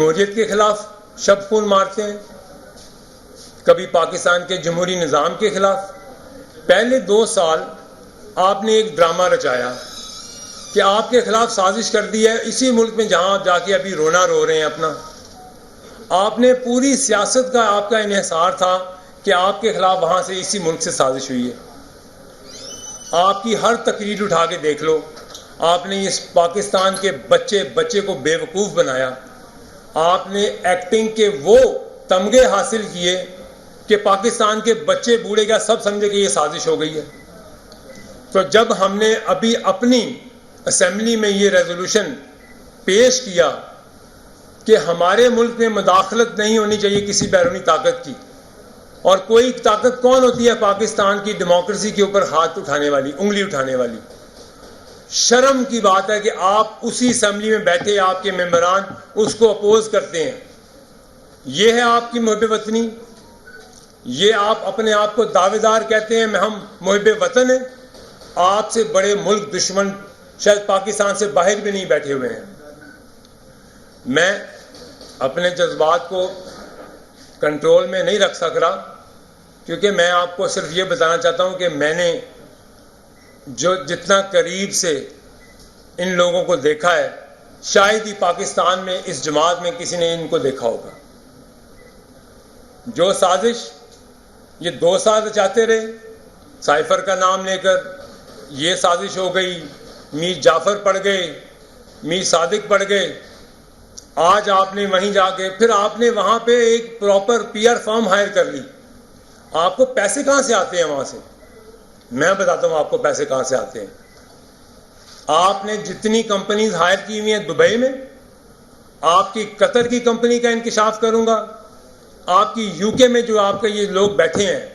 جمہوریت کے خلاف شب خون مارتے ہیں، کبھی پاکستان کے جمہوری نظام کے خلاف. پہلے 2 سال آپ نے ایک ڈرامہ رچایا کہ آپ کے خلاف سازش کر دی ہے اسی ملک میں جہاں آپ جا کے ابھی رونا رو رہے ہیں اپنا. آپ نے پوری سیاست کا آپ کا انحصار تھا کہ آپ کے خلاف وہاں سے اسی ملک سے سازش ہوئی ہے. آپ کی ہر تقریر اٹھا کے دیکھ لو، آپ نے اس پاکستان کے بچے کو بے وقوف بنایا. آپ نے ایکٹنگ کے وہ تمغے حاصل کیے کہ پاکستان کے بچے بوڑھے کا سب سمجھے کہ یہ سازش ہو گئی ہے. تو جب ہم نے ابھی اپنی اسمبلی میں یہ ریزولوشن پیش کیا کہ ہمارے ملک میں مداخلت نہیں ہونی چاہیے کسی بیرونی طاقت کی، اور کوئی طاقت کون ہوتی ہے پاکستان کی ڈیموکریسی کے اوپر ہاتھ اٹھانے والی، انگلی اٹھانے والی؟ شرم کی بات ہے کہ آپ اسی اسمبلی میں بیٹھے آپ کے ممبران اس کو اپوز کرتے ہیں. یہ ہے آپ کی محب وطنی؟ یہ آپ اپنے آپ کو دعوے دار کہتے ہیں ہم محب وطن ہیں؟ آپ سے بڑے ملک دشمن شاید پاکستان سے باہر بھی نہیں بیٹھے ہوئے ہیں. میں اپنے جذبات کو کنٹرول میں نہیں رکھ سک رہا، کیونکہ میں آپ کو صرف یہ بتانا چاہتا ہوں کہ میں نے جو جتنا قریب سے ان لوگوں کو دیکھا ہے، شاید ہی پاکستان میں اس جماعت میں کسی نے ان کو دیکھا ہوگا. جو سازش یہ 2 سال رچاتے رہے، سائفر کا نام لے کر یہ سازش ہو گئی، میر جعفر پڑ گئے، میر صادق پڑ گئے. آج آپ نے وہیں جا کے پھر آپ نے وہاں پہ ایک پراپر پی آر فرم ہائر کر لی. آپ کو پیسے کہاں سے آتے ہیں وہاں سے؟ میں بتاتا ہوں آپ کو پیسے کہاں سے آتے ہیں. آپ نے جتنی کمپنیز ہائر کی ہوئی ہیں دبئی میں، آپ کی قطر کی کمپنی کا انکشاف کروں گا، آپ کی یو کے میں جو آپ کے یہ لوگ بیٹھے ہیں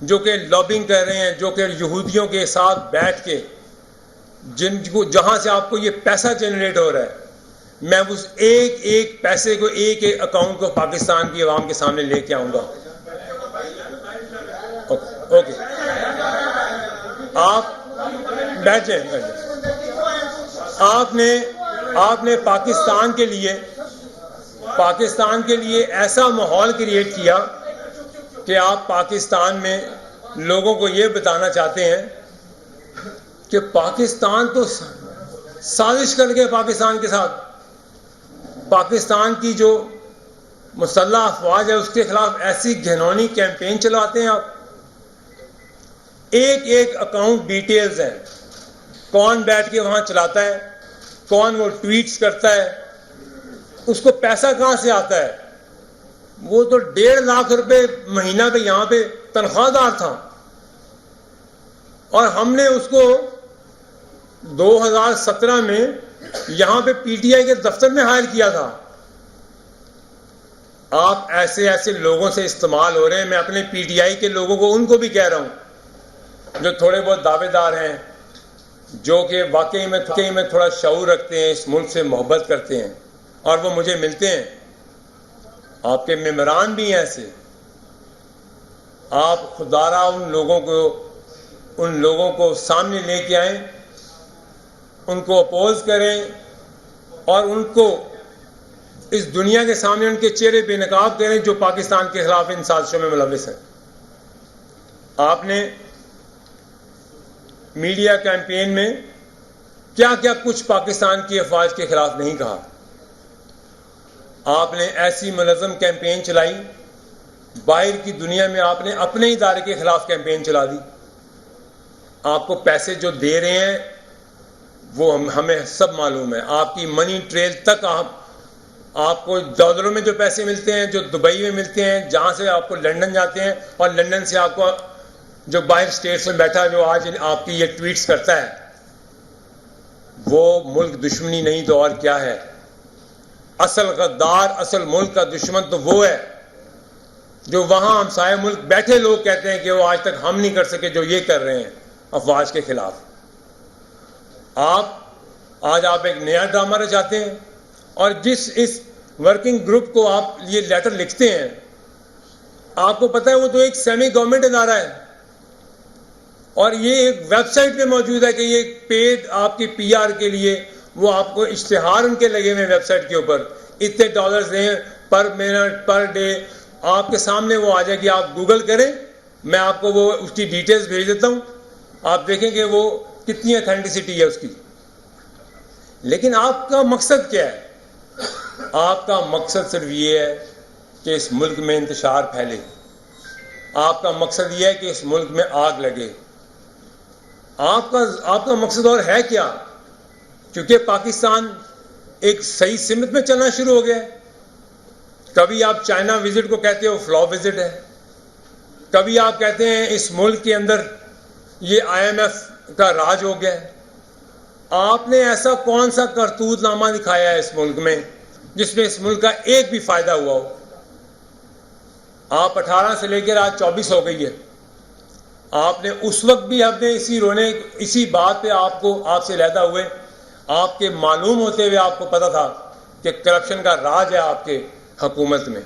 جو کہ لابنگ کر رہے ہیں، جو کہ یہودیوں کے ساتھ بیٹھ کے جہاں سے آپ کو یہ پیسہ جنریٹ ہو رہا ہے، میں اس ایک پیسے کو ایک اکاؤنٹ کو پاکستان کی عوام کے سامنے لے کے آؤں گا. اوکے آپ بیٹھ جائیں. آپ نے پاکستان کے لیے ایسا ماحول کریٹ کیا کہ آپ پاکستان میں لوگوں کو یہ بتانا چاہتے ہیں کہ پاکستان تو سازش کر کے پاکستان کے ساتھ، پاکستان کی جو مسلح افواج ہے اس کے خلاف ایسی گھنونی کیمپین چلاتے ہیں. آپ ایک اکاؤنٹ ڈیٹیلز ہیں، کون بیٹھ کے وہاں چلاتا ہے، کون وہ ٹویٹس کرتا ہے، اس کو پیسہ کہاں سے آتا ہے. وہ تو 1.5 لاکھ روپے مہینہ پہ یہاں پہ تنخواہ دار تھا، اور ہم نے اس کو 2017 میں یہاں پہ پی ٹی آئی کے دفتر میں ہائر کیا تھا. آپ ایسے لوگوں سے استعمال ہو رہے ہیں. میں اپنے پی ٹی آئی کے لوگوں کو ان کو بھی کہہ رہا ہوں جو تھوڑے بہت دعوے دار ہیں، جو کہ واقعی میں تھوڑا شعور رکھتے ہیں، اس ملک سے محبت کرتے ہیں، اور وہ مجھے ملتے ہیں. آپ کے ممبران بھی ہیں ایسے. آپ خدارا ان لوگوں کو سامنے لے کے آئیں، ان کو اپوز کریں، اور ان کو اس دنیا کے سامنے ان کے چہرے بے نقاب کریں جو پاکستان کے خلاف ان سازشوں میں ملوث ہیں. آپ نے میڈیا کیمپین میں کیا کچھ پاکستان کی افواج کے خلاف نہیں کہا. آپ نے ایسی منظم کیمپین چلائی، باہر کی دنیا میں آپ نے اپنے ادارے کے خلاف کیمپین چلا دی. آپ کو پیسے جو دے رہے ہیں وہ ہمیں سب معلوم ہے. آپ کی منی ٹریل تک آپ کو ڈالروں میں جو پیسے ملتے ہیں، جو دبئی میں ملتے ہیں، جہاں سے آپ کو لندن جاتے ہیں، اور لندن سے آپ کو جو باہر اسٹیٹس میں بیٹھا جو آج آپ کی یہ ٹویٹس کرتا ہے، وہ ملک دشمنی نہیں تو اور کیا ہے؟ اصل غدار، اصل ملک کا دشمن تو وہ ہے جو وہاں ہمسائے ملک بیٹھے لوگ کہتے ہیں کہ وہ آج تک ہم نہیں کر سکے جو یہ کر رہے ہیں افواج کے خلاف. آج آپ ایک نیا ڈرامہ رچاتے ہیں، اور اس ورکنگ گروپ کو آپ یہ لیٹر لکھتے ہیں، آپ کو پتہ ہے وہ تو ایک سیمی گورنمنٹ ادارہ ہے، اور یہ ایک ویب سائٹ پہ موجود ہے کہ یہ پیڈ آپ کی پی آر کے لیے وہ آپ کو اشتہار ان کے لگے ہوئے ویب سائٹ کے اوپر اتنے ڈالرز دیں پر منٹ پر ڈے، آپ کے سامنے وہ آ جائے گی. آپ گوگل کریں، میں آپ کو وہ اس کی ڈیٹیلز بھیج دیتا ہوں، آپ دیکھیں کہ وہ کتنی اتھینٹسٹی ہے اس کی. لیکن آپ کا مقصد کیا ہے؟ آپ کا مقصد صرف یہ ہے کہ اس ملک میں انتشار پھیلے. آپ کا مقصد یہ ہے کہ اس ملک میں آگ لگے. آپ کا مقصد اور ہے کیا؟ کیونکہ پاکستان ایک صحیح سمت میں چلنا شروع ہو گیا ہے. کبھی آپ چائنا وزٹ کو کہتے ہو فلاپ وزٹ ہے، کبھی آپ کہتے ہیں اس ملک کے اندر یہ IMF کا راج ہو گیا ہے. آپ نے ایسا کون سا کرتوت نامہ دکھایا ہے اس ملک میں جس میں اس ملک کا ایک بھی فائدہ ہوا ہو؟ آپ 18 سے لے کر آج 24 ہو گئی ہے. آپ نے اس وقت بھی ہم نے اسی بات پہ آپ سے علیحدہ ہوئے. آپ کے معلوم ہوتے ہوئے آپ کو پتا تھا کہ کرپشن کا راج ہے آپ کے حکومت میں.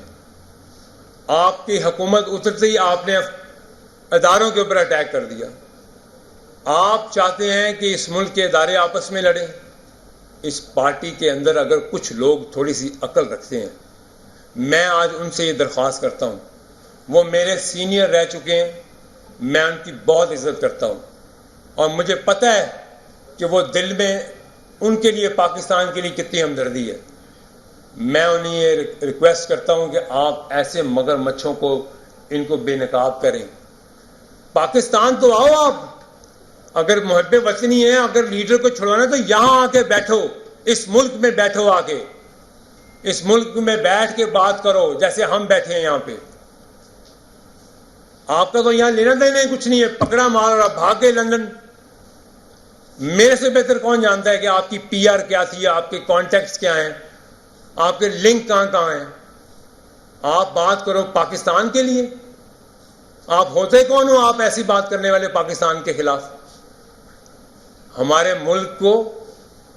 آپ کی حکومت اترتے ہی آپ نے اداروں کے اوپر اٹیک کر دیا. آپ چاہتے ہیں کہ اس ملک کے ادارے آپس میں لڑیں. اس پارٹی کے اندر اگر کچھ لوگ تھوڑی سی عقل رکھتے ہیں، میں آج ان سے یہ درخواست کرتا ہوں، وہ میرے سینئر رہ چکے ہیں، میں ان کی بہت عزت کرتا ہوں، اور مجھے پتہ ہے کہ وہ دل میں ان کے لیے پاکستان کے لیے کتنی ہمدردی ہے. میں انہیں یہ ریکویسٹ کرتا ہوں کہ آپ ایسے مگر مچھوں کو ان کو بے نقاب کریں. پاکستان تو آؤ، آپ اگر محب وطنی ہیں، اگر لیڈر کو چھڑوانا ہے تو یہاں آ کے بیٹھو، اس ملک میں بیٹھو، آ کے اس ملک میں بیٹھ کے بات کرو جیسے ہم بیٹھے ہیں یہاں پہ. آپ کا تو یہاں لینا دینا ہی کچھ نہیں ہے. پکڑا مار اور بھاگ گئے لندن. میرے سے بہتر کون جانتا ہے کہ آپ کی PR کیا تھی، آپ کے کانٹیکٹس کیا ہیں، آپ کے لنک کہاں ہیں. آپ بات کرو پاکستان کے لیے. آپ ہوتے کون ہو آپ ایسی بات کرنے والے پاکستان کے خلاف؟ ہمارے ملک کو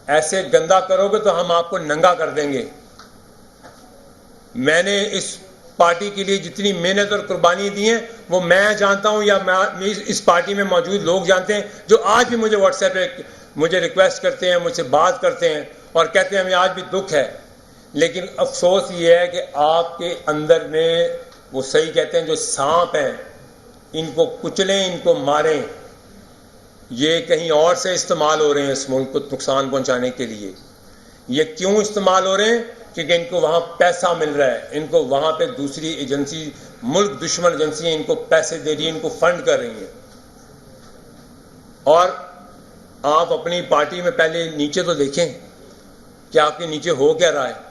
ایسے گندا کرو گے تو ہم آپ کو ننگا کر دیں گے. میں نے اس پارٹی کے لیے جتنی محنت اور قربانی دی ہیں وہ میں جانتا ہوں یا اس پارٹی میں موجود لوگ جانتے ہیں، جو آج بھی مجھے واٹس ایپ پہ مجھے ریکویسٹ کرتے ہیں، مجھ سے بات کرتے ہیں اور کہتے ہیں ہمیں آج بھی دکھ ہے. لیکن افسوس یہ ہے کہ آپ کے اندر میں وہ صحیح کہتے ہیں جو سانپ ہیں، ان کو کچلیں، ان کو ماریں. یہ کہیں اور سے استعمال ہو رہے ہیں اس ملک کو نقصان پہنچانے کے لیے. یہ کیوں استعمال ہو رہے ہیں؟ کیونکہ ان کو وہاں پیسہ مل رہا ہے. ان کو وہاں پہ دوسری ایجنسی، ملک دشمن ایجنسی ان کو پیسے دے رہی ہیں، ان کو فنڈ کر رہی ہیں. اور آپ اپنی پارٹی میں پہلے نیچے تو دیکھیں کہ آپ کے نیچے ہو کیا رہا ہے.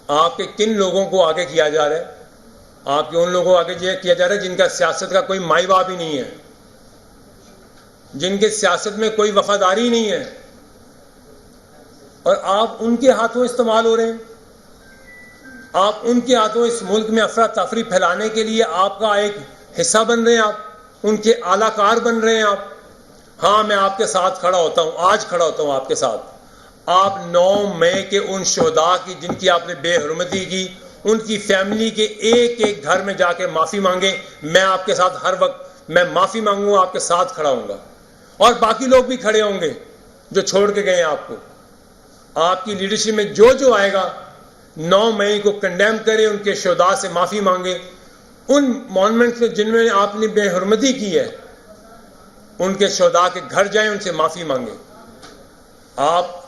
آپ کے کن لوگوں کو آگے کیا جا رہا ہے؟ آپ کے ان لوگوں کو آگے کیا جا رہا ہے جن کا سیاست کا کوئی مائی باپ ہی نہیں ہے، جن کے سیاست میں کوئی وفاداری نہیں ہے، اور آپ ان کے ہاتھوں استعمال ہو رہے ہیں. آپ ان کے ہاتھوں اس ملک میں افراتفری پھیلانے کے لیے آپ کا ایک حصہ بن رہے ہیں، آپ ان کے اعلی کار بن رہے ہیں. آپ ہاں، میں آپ کے ساتھ کھڑا ہوتا ہوں، آج کھڑا ہوتا ہوں آپ کے ساتھ. آپ 9 مئی کے ان شہداء کی جن کی آپ نے بے حرمتی کی، ان کی فیملی کے ایک ایک گھر میں جا کے معافی مانگیں. میں آپ کے ساتھ ہر وقت میں معافی مانگوں گا، آپ کے ساتھ کھڑا ہوں گا، اور باقی لوگ بھی کھڑے ہوں گے جو چھوڑ کے گئے ہیں آپ کو. آپ کی لیڈرشپ میں جو آئے گا 9 مئی کو کنڈیم کرے، ان کے شہداء سے معافی مانگے. ان مانومنٹ سے جن میں آپ نے بے حرمتی کی ہے، ان کے شہداء کے گھر جائیں، ان سے معافی مانگے. آپ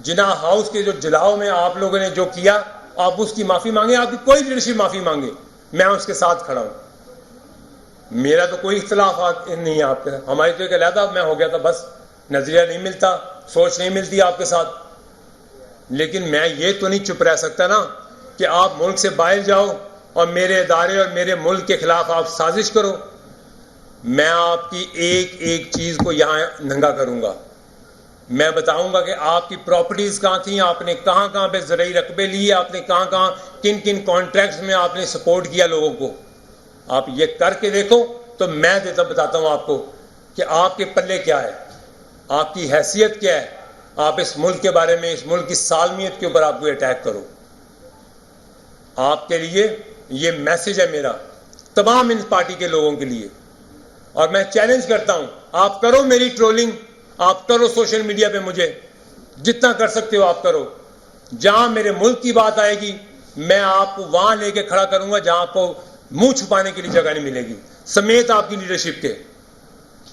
جناح ہاؤس کے جو جلاؤ میں آپ لوگوں نے جو کیا، آپ اس کی معافی مانگیں. آپ کی کوئی لیڈرشپ معافی مانگے، میں اس کے ساتھ کھڑا ہوں. میرا تو کوئی اختلاف نہیں ہے آپ کے ساتھ. ہماری تو ایک علیحدہ میں ہو گیا تھا، بس نظریہ نہیں ملتا، سوچ نہیں ملتی آپ کے ساتھ. لیکن میں یہ تو نہیں چپ رہ سکتا نا کہ آپ ملک سے باہر جاؤ اور میرے ادارے اور میرے ملک کے خلاف آپ سازش کرو. میں آپ کی ایک ایک چیز کو یہاں ننگا کروں گا. میں بتاؤں گا کہ آپ کی پراپرٹیز کہاں تھیں، آپ نے کہاں کہاں پہ زرعی رقبے لیے، آپ نے کہاں کہاں کن کن کانٹریکٹس میں آپ نے سپورٹ کیا لوگوں کو. آپ یہ کر کے دیکھو تو میں بتاتا ہوں آپ کو کہ آپ کے پلے کیا ہے، آپ کی حیثیت کیا ہے. آپ اس ملک کے بارے میں، اس ملک کی سالمیت کے اوپر آپ کو اٹیک کرو. آپ کے لیے یہ میسج ہے میرا، تمام ان پارٹی کے لوگوں کے لیے. اور میں چیلنج کرتا ہوں، آپ کرو میری ٹرولنگ، آپ کرو سوشل میڈیا پہ، مجھے جتنا کر سکتے ہو آپ کرو. جہاں میرے ملک کی بات آئے گی میں آپ کو وہاں لے کے کھڑا کروں گا جہاں آپ کو منہ چھپانے کے لیے جگہ نہیں ملے گی، سمیت آپ کی لیڈرشپ کے۔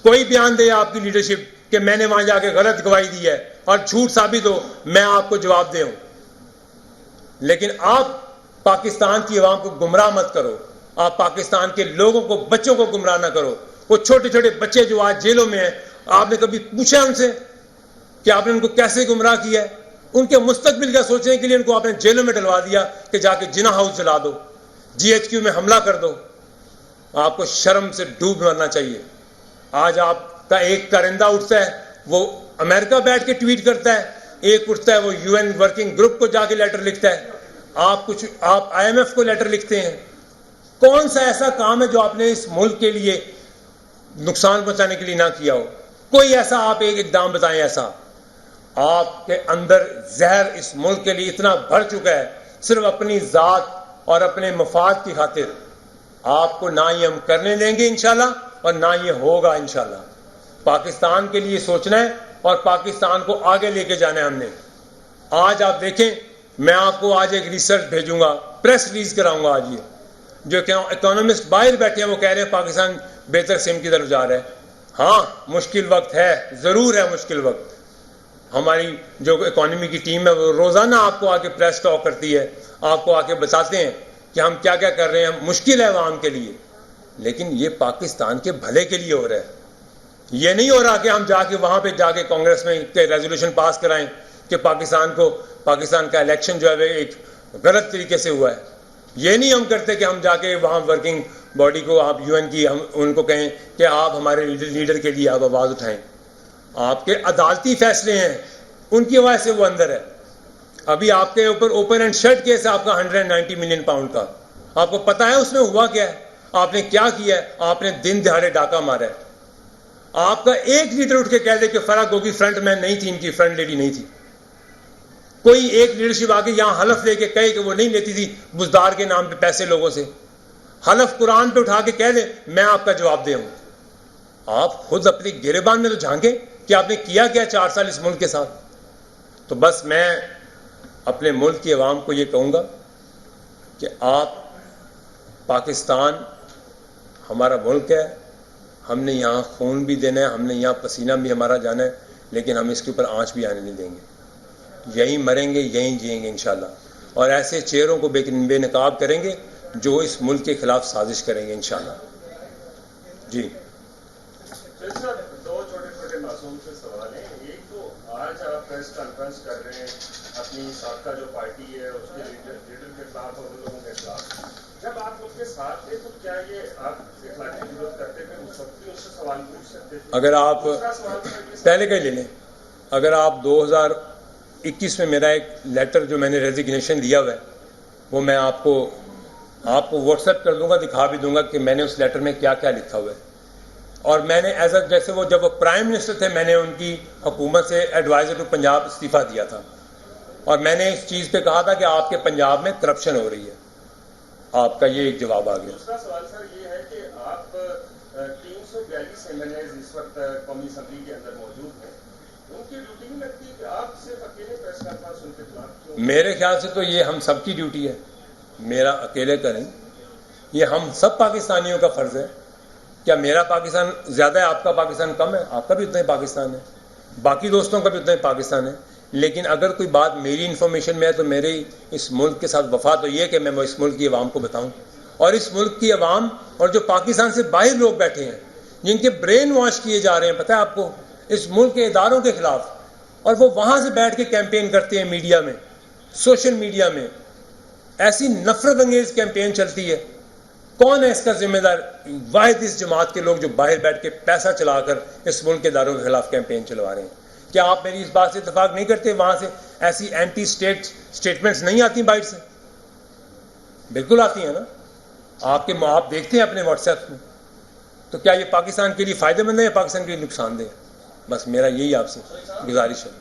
کوئی بیان دے آپ کی لیڈرشپ کہ میں نے وہاں جا کے غلط گواہی دی ہے اور جھوٹ ثابت ہو، میں آپ کو جواب دے ہوں، لیکن آپ پاکستان کی عوام کو گمراہ مت کرو، آپ پاکستان کے لوگوں کو، بچوں کو گمراہ نہ کرو۔ وہ چھوٹے چھوٹے بچے جو آج جیلوں میں ہیں، آپ نے کبھی پوچھا ان سے کہ آپ نے ان کو کیسے گمراہ کیا ہے؟ ان کے مستقبل کا سوچنے کے لیے ان کو آپ نے جیلوں میں ڈلوا دیا کہ جا کے جنا ہاؤس جلا دو، جی ایچ کیو میں حملہ کر دو۔ آپ کو شرم سے ڈوب مرنا چاہیے۔ آج آپ کا ایک کرندہ اٹھتا ہے وہ امریکہ بیٹھ کے ٹویٹ کرتا ہے، ایک اٹھتا ہے وہ یو این ورکنگ گروپ کو جا کے لیٹر لکھتا ہے، آپ آئی ایم ایف کو لیٹر لکھتے ہیں۔ کون سا ایسا کام ہے جو آپ نے اس ملک کے لیے نقصان پہنچانے کے لیے نہ کیا ہو؟ کوئی ایسا آپ ایک اقدام بتائیں ایسا۔ آپ کے اندر زہر اس ملک کے لیے اتنا بھر چکا ہے، صرف اپنی ذات اور اپنے مفاد کی خاطر۔ آپ کو نہ یہ ہم کرنے دیں گے انشاءاللہ اور نہ یہ ہوگا انشاءاللہ۔ پاکستان کے لیے سوچنا ہے اور پاکستان کو آگے لے کے جانا ہے ہم نے۔ آج آپ دیکھیں، میں آپ کو آج ایک ریسرچ بھیجوں گا، پریس ریلیز کراؤں گا آج، یہ جو اکانومسٹ باہر بیٹھے ہیں وہ کہہ رہے ہیں پاکستان بہتر سمت کی طرف جا رہا ہے۔ ہاں مشکل وقت ہے، ضرور ہے مشکل وقت۔ ہماری جو اکانومی کی ٹیم ہے وہ روزانہ آپ کو آ کے پریس ٹاک کرتی ہے، آپ کو آ کے بتاتے ہیں کہ ہم کیا کیا کر رہے ہیں۔ مشکل ہے عوام کے لیے، لیکن یہ پاکستان کے بھلے کے لیے ہو رہا ہے۔ یہ نہیں ہو رہا کہ ہم جا کے وہاں پہ جا کے کانگریس میں ریزولوشن پاس کرائیں کہ پاکستان کا الیکشن جو ہے ایک غلط طریقے سے ہوا ہے۔ یہ نہیں ہم کرتے کہ ہم جا کے وہاں ورکنگ باڈی کو، آپ یو این کی، ہم ان کو کہیں کہ آپ ہمارے لیڈر کے لیے آپ آواز اٹھائیں۔ آپ کے عدالتی فیصلے ہیں، ان کی وجہ سے وہ اندر ہے۔ ابھی آپ کے اوپر اوپن اینڈ شٹ کیس ہے آپ کا 190 ملین پاؤنڈ کا، آپ کو پتا ہے اس میں ہوا کیا ہے، آپ نے کیا کیا ہے؟ آپ نے دن دہاڑے ڈاکہ مارا ہے۔ آپ کا ایک لیڈر اٹھ کے کہہ دے کہ فرح گوگی فرنٹ مین نہیں تھی، ان کی فرنٹ لیڈی نہیں تھی۔ کوئی ایک لیڈرشپ آ کے یہاں حلف لے کے کہے کہ وہ نہیں لیتی تھی بزدار کے نام پہ پیسے لوگوں سے، حلف قرآن پہ اٹھا کے کہہ دے میں آپ کا جواب دے ہوں۔ آپ خود اپنی گریبان میں تو جھانکیں کہ آپ نے کیا 4 سال اس ملک کے ساتھ۔ تو بس میں اپنے ملک کی عوام کو یہ کہوں گا کہ آپ، پاکستان ہمارا ملک ہے، ہم نے یہاں خون بھی دینا ہے، ہم نے یہاں پسینہ بھی ہمارا جانا ہے، لیکن ہم اس کے اوپر آنچ بھی آنے نہیں دیں گے۔ یہیں مریں گے، یہیں جئیں گے انشاءاللہ، اور ایسے چہروں کو بے نقاب کریں گے جو اس ملک کے خلاف سازش کریں گے انشاءاللہ۔ جی دو چھوٹے چھوٹے معصوم سے سوال ہیں۔ ایک تو آج آپ پریس کانفرنس کر رہے ہیں اپنی سابقہ جو پارٹی ہے اس کے لیڈر کے خلاف اور ان لوگوں کے خلاف، جب آپ اس کے ساتھ تھے تو کیا یہ آپ اخلاقی ضرورت کرتے تھے اس وقت بھی اس سے سوال پوچھ سکتے تھے؟ اگر آپ پہلے کا ہی لے لیں، اگر آپ 2021 میں میرا ایک لیٹر جو میں نے ریزگنیشن دیا ہوا ہے وہ میں آپ کو واٹس ایپ کر دوں گا، دکھا بھی دوں گا کہ میں نے اس لیٹر میں کیا کیا لکھا ہوا ہے۔ اور میں نے جیسے وہ جب وہ پرائم منسٹر تھے میں نے ان کی حکومت سے ایڈوائزر ٹو پنجاب استعفیٰ دیا تھا، اور میں نے اس چیز پہ کہا تھا کہ آپ کے پنجاب میں کرپشن ہو رہی ہے۔ آپ کا یہ ایک جواب آ گیا۔ دوسرا سوال سر یہ ہے کہ آپ 342 ایم ایل ایز اس وقت قومی اسمبلی کے اندر موجود ہیں، ان کی ڈیوٹی نہیں لگتی کہ آپ صرف اکیلے پریس کانفرنس ان کے خلاف کیوں؟ میرے خیال سے تو یہ ہم سب کی ڈیوٹی ہے، میرا اکیلے کا نہیں، یہ ہم سب پاکستانیوں کا فرض ہے۔ کیا میرا پاکستان زیادہ ہے، آپ کا پاکستان کم ہے؟ آپ کا بھی اتنا ہی پاکستان ہے، باقی دوستوں کا بھی اتنا ہی پاکستان ہے۔ لیکن اگر کوئی بات میری انفارمیشن میں ہے تو میری اس ملک کے ساتھ وفا تو یہ کہ میں اس ملک کی عوام کو بتاؤں، اور اس ملک کی عوام اور جو پاکستان سے باہر لوگ بیٹھے ہیں جن کے برین واش کیے جا رہے ہیں، پتہ ہے آپ کو، اس ملک کے اداروں کے خلاف، اور وہ وہاں سے بیٹھ کے کیمپین کرتے ہیں میڈیا میں، سوشل میڈیا میں، ایسی نفرت انگیز کیمپین چلتی ہے۔ کون ہے اس کا ذمہ دار؟ واحد اس جماعت کے لوگ جو باہر بیٹھ کے پیسہ چلا کر اس ملک کے اداروں کے خلاف کیمپین چلوا رہے ہیں۔ کیا آپ میری اس بات سے اتفاق نہیں کرتے؟ وہاں سے ایسی اینٹی اسٹیٹمنٹس نہیں آتی باہر سے؟ بالکل آتی ہیں نا، آپ دیکھتے ہیں اپنے واٹس ایپ میں۔ تو کیا یہ پاکستان کے لیے فائدہ مند ہے یا پاکستان کے لیے نقصان دہ ہے؟ بس میرا یہی آپ سے گزارش ہے۔